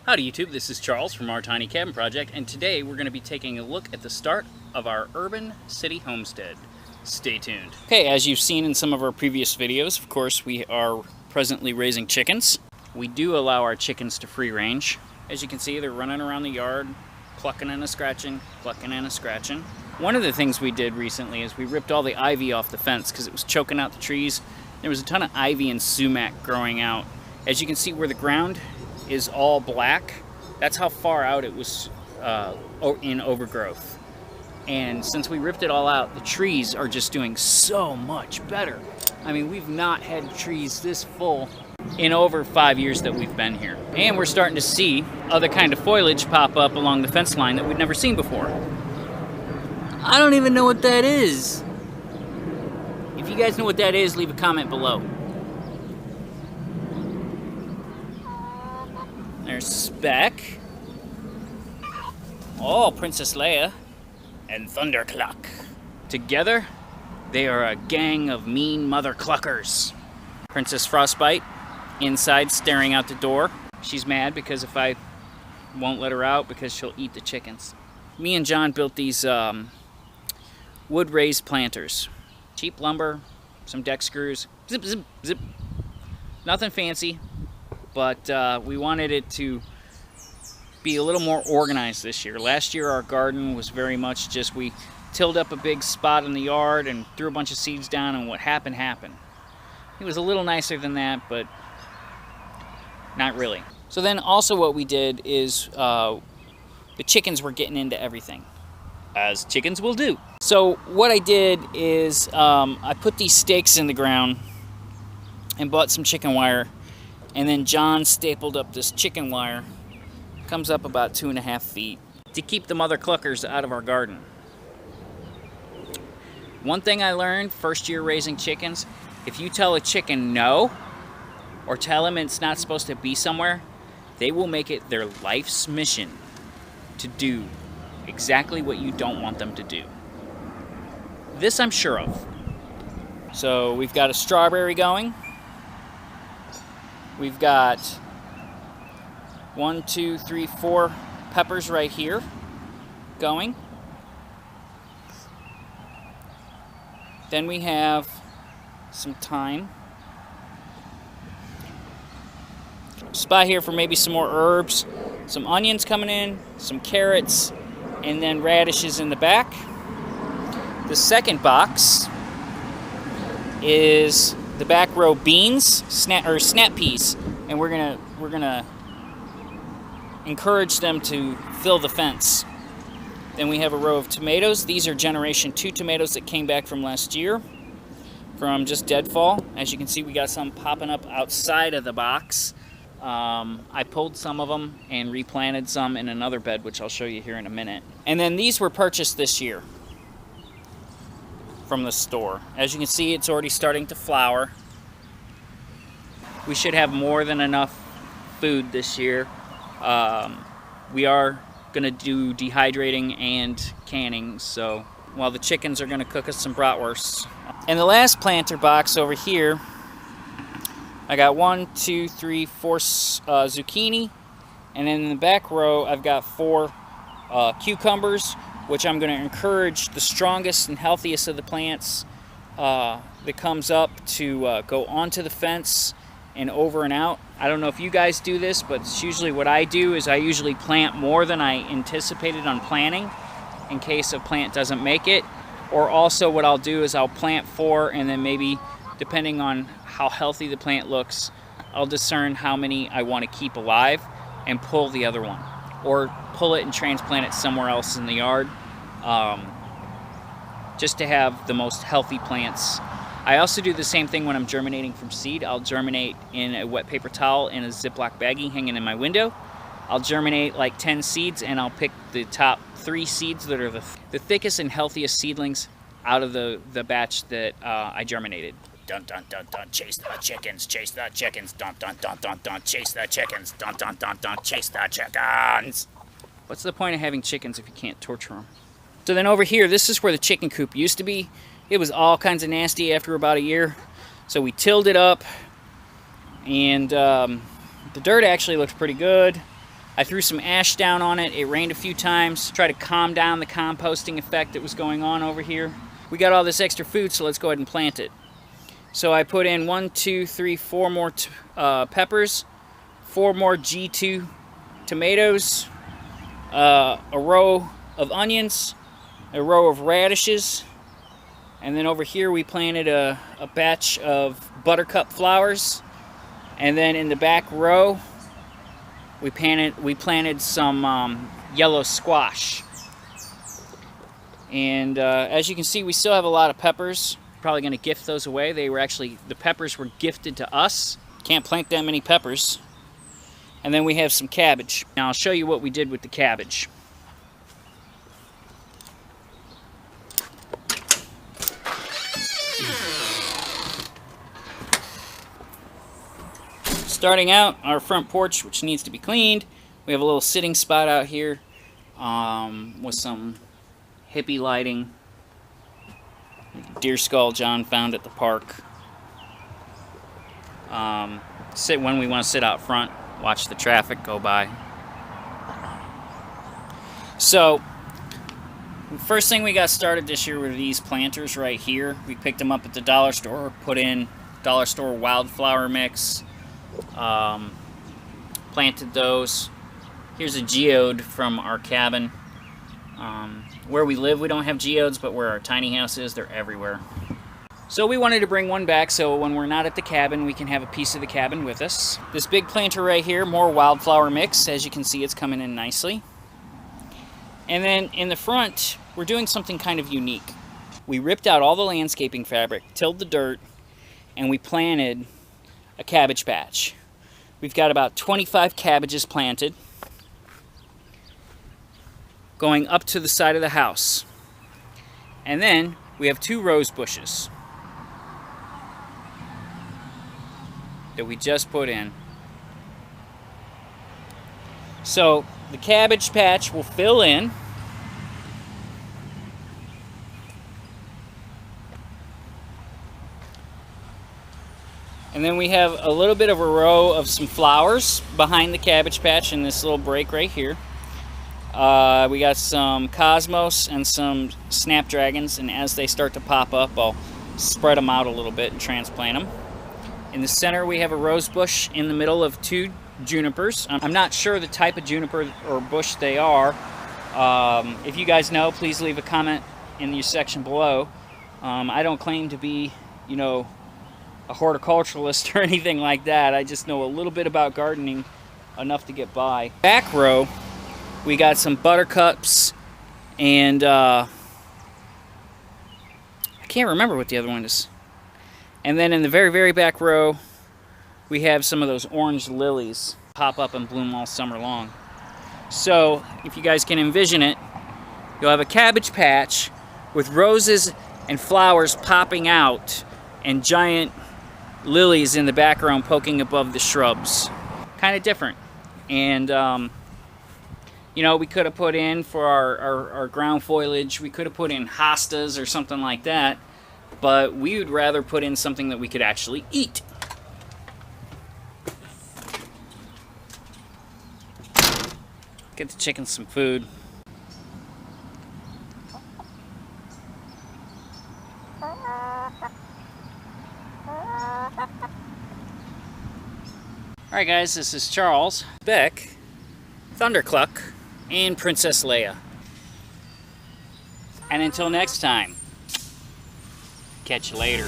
Howdy YouTube, this is Charles from Our Tiny Cabin Project, and today we're going to be taking a look at the start of our urban city homestead. Stay tuned. Okay, as you've seen in some of our previous videos, of course, we are presently raising chickens. We do allow our chickens to free range. As you can see, they're running around the yard, clucking and a scratching, clucking and a scratching. One of the things we did recently is we ripped all the ivy off the fence because it was choking out the trees. There was a ton of ivy and sumac growing out. As you can see where the ground is all black, that's how far out it was in overgrowth. And since we ripped it all out, the trees are just doing so much better. I mean, we've not had trees this full in over 5 years that we've been here. And we're starting to see other kind of foliage pop up along the fence line that we've never seen before. I don't even know what that is. If you guys know what that is, leave a comment below. There's Speck. Oh, Princess Leia. And Thundercluck. Together, they are a gang of mean mother cluckers. Princess Frostbite, inside staring out the door. She's mad because if I won't let her out because she'll eat the chickens. Me and John built these wood raised planters. Cheap lumber, some deck screws, zip, zip, zip. Nothing fancy. But we wanted it to be a little more organized this year. Last year our garden was very much just we tilled up a big spot in the yard and threw a bunch of seeds down, and what happened, happened. It was a little nicer than that, but not really. So then also what we did is the chickens were getting into everything, as chickens will do. So what I did is I put these stakes in the ground and bought some chicken wire. And then John stapled up this chicken wire, comes up about 2.5 feet, to keep the mother cluckers out of our garden. One thing I learned first year raising chickens, if you tell a chicken no, or tell them it's not supposed to be somewhere, they will make it their life's mission to do exactly what you don't want them to do. This I'm sure of. So we've got a strawberry going. We've got 1, 2, 3, 4 peppers right here going. Then we have some thyme. Spot here for maybe some more herbs. Some onions coming in, some carrots, and then radishes in the back. The second box is the back row beans, snap peas, and we're gonna encourage them to fill the fence. Then we have a row of tomatoes. These are Generation 2 tomatoes that came back from last year, from just deadfall. As you can see, we got some popping up outside of the box. I pulled some of them and replanted some in another bed, which I'll show you here in a minute. And then these were purchased this year from the store. As you can see, it's already starting to flower. We should have more than enough food this year. We are going to do dehydrating and canning, so while the chickens are going to cook us some bratwursts. And the last planter box over here, I got 1, 2, 3, 4 zucchini, and then in the back row I've got 4 cucumbers, which I'm going to encourage the strongest and healthiest of the plants that comes up to go onto the fence and over and out. I don't know if you guys do this, but it's usually what I do is I usually plant more than I anticipated on planting in case a plant doesn't make it. Or also what I'll do is I'll plant 4, and then maybe depending on how healthy the plant looks, I'll discern how many I want to keep alive and pull the other one. Or pull it and transplant it somewhere else in the yard, just to have the most healthy plants. I also do the same thing when I'm germinating from seed. I'll germinate in a wet paper towel in a Ziploc baggie hanging in my window. I'll germinate like 10 seeds, and I'll pick the top 3 seeds that are the thickest and healthiest seedlings out of the batch that I germinated. Dun dun dun dun, chase the chickens, chase the chickens, dun dun dun dun dun, chase the chickens, dun dun dun dun, chase the chickens. What's the point of having chickens if you can't torture them? So then over here, this is where the chicken coop used to be. It was all kinds of nasty after about a year. So we tilled it up, and the dirt actually looked pretty good. I threw some ash down on it. It rained a few times. Try to calm down the composting effect that was going on over here. We got all this extra food, so let's go ahead and plant it. So I put in 1, 2, 3, 4 more peppers, 4 more G2 tomatoes, a row of onions, a row of radishes, and then over here we planted a batch of buttercup flowers. And then in the back row, we planted some yellow squash. And as you can see, we still have a lot of peppers. Probably going to gift those away. The peppers were gifted to us. Can't plant that many peppers. And then we have some cabbage. Now I'll show you what we did with the cabbage. Starting out, our front porch, which needs to be cleaned. We have a little sitting spot out here with some hippie lighting. Deer skull John found at the park. Sit when we want to sit out front, watch the traffic go by. So, first thing we got started this year were these planters right here. We picked them up at the dollar store, put in dollar store wildflower mix. Planted those. Here's a geode from our cabin. Where we live, we don't have geodes, but where our tiny house is, they're everywhere. So we wanted to bring one back so when we're not at the cabin, we can have a piece of the cabin with us. This big planter right here, more wildflower mix. As you can see, it's coming in nicely. And then in the front, we're doing something kind of unique. We ripped out all the landscaping fabric, tilled the dirt, and we planted a cabbage patch. We've got about 25 cabbages planted going up to the side of the house. And then we have 2 rose bushes that we just put in. So the cabbage patch will fill in. And then we have a little bit of a row of some flowers behind the cabbage patch in this little break right here. We got some cosmos and some snapdragons, and as they start to pop up, I'll spread them out a little bit and transplant them. In the center, we have a rose bush in the middle of 2 junipers. I'm not sure the type of juniper or bush they are. If you guys know, please leave a comment in your section below. I don't claim to be, a horticulturalist or anything like that. I just know a little bit about gardening, enough to get by. Back row, we got some buttercups and I can't remember what the other one is. And then in the very, very back row, we have some of those orange lilies pop up and bloom all summer long. So if you guys can envision it, you'll have a cabbage patch with roses and flowers popping out and giant lilies in the background poking above the shrubs. Kind of different. And we could have put in for our ground foliage, we could have put in hostas or something like that, but we would rather put in something that we could actually eat. Get the chickens some food. Alright guys, this is Charles, Beck, Thundercluck, and Princess Leia. And until next time, catch you later.